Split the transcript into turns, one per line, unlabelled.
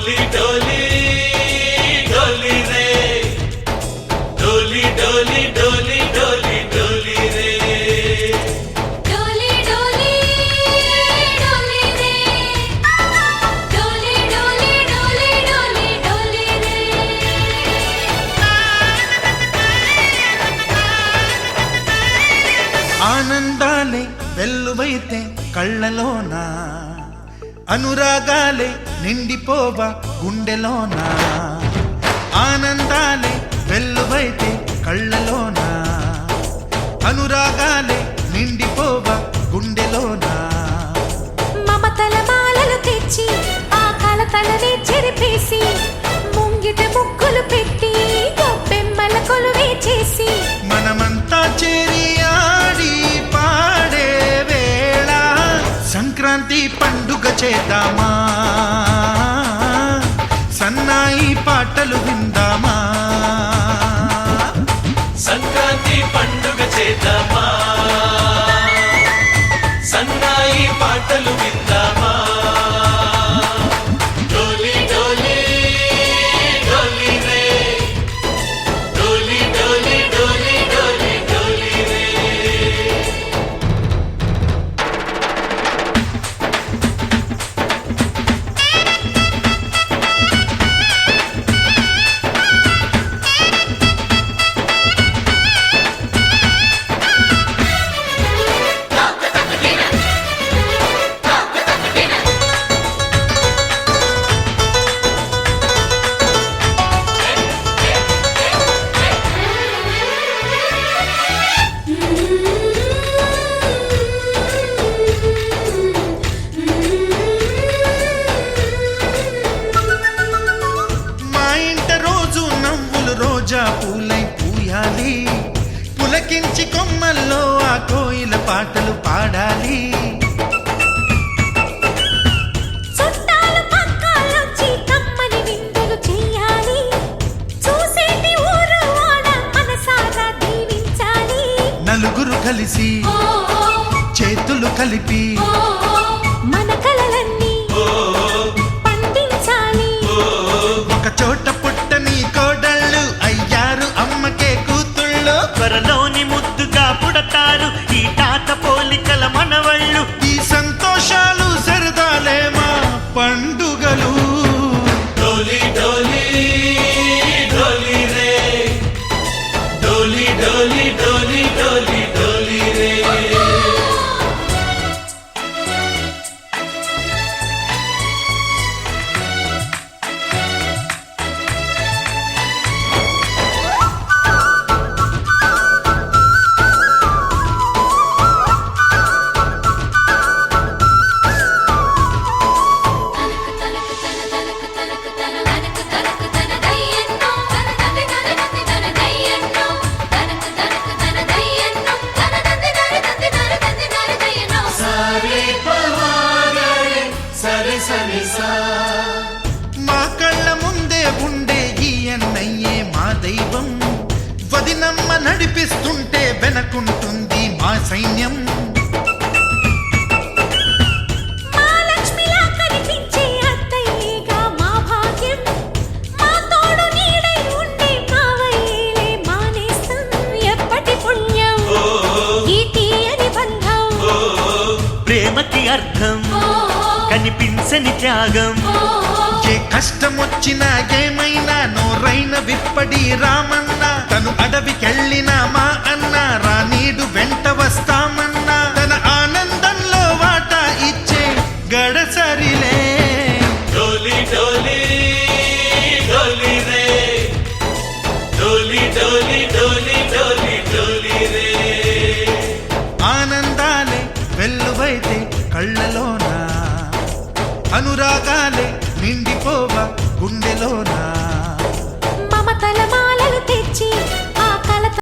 डोली डोली डोली रे डोली डोली डोली डोली डोली रे
डोली डोली डोली रे डोली डोली डोली डोली डोली रे
ఆనందాలే వెల్లువైతే కళ్ళలోనా అనురాగాలే నిండిపోవా గుండెలోనా ఆనందాలే వెల్లువైతే కళ్ళలోనా అనురాగాలే నిండిపోవా గుండెలోనా
మమతల మాలలు తెచ్చి ఆ కలతలనే చెరిపేసి ముంగిట ముగ్గులు పెట్టి గొప్పెమ్మల కొలువే చేసి
మనమంతా చేరి ఆడి పాడే వేళ సంక్రాంతి పండుగ చేద్దామా సన్నాయి పాటలు విందామా
సంక్రాంతి పండుగ చేద్దామా సన్నాయి పాటలు విందామా డోలి డోలి డోలి రే డోలి డోలి డోలి డోలి డోలి రే
మా ఇంట రోజు నవ్వులు రోజా పూలై పూయాలి పులకించి కొమ్మల్లో ఆ కోయిల పాటలు పాడాలి
చుట్టాలు పక్కాలొచ్చి కమ్మని విందులు చెయ్యాలి చూసేటి ఊరు వాడ మనసారా దీవించాలి
నలుగురు కలిసి చేతులు కలిపి
మన కలలన్నీ పండించాలి
ఒక చోట పుట్టని కోడళ్ళు అయ్యారు అమ్మకే కూతుళ్ళు
త్వరలోని ముద్దుగా పుడతారు ఈ తాత పోలికల మనవళ్ళు
ఈ సంతోషాలు సరదాలే మా పండుగలు
डोली डोली डोली रे डोली डोली डोली डोली डोली रे सारे पवारे सरे सरे सा
మా కళ్ళ ముందే ఉండే ఈ అన్నయ్యే మా దైవం వదినమ్మ నడిపిస్తుంటే వెనకుంటుంది మా సైన్యం
మా లక్ష్మిలా కనిపించే అత్తయ్యేగా మా భాగ్యం మా తోడు నీడై ఉండే మావయ్యేలే మానేస్తం ఎప్పటి పుణ్యం ఈ తీయని బంధం
ప్రేమకి అర్థం కనిపించని త్యాగం
ఏ కష్టం వచ్చినా ఏమైనా నోరైన విప్పడి రామన్న తను అడవికెళ్ళిన మా అన్న రానీడు వెంట వస్తామన్నా తన ఆనందంలో వాటా ఇచ్చే గడసరిలే
डोली डोली डोली रे डोली डोली डोली डोली डोली रे
ఆనందాలే వెల్లువైతే కళ్ళలోనా అనురాగా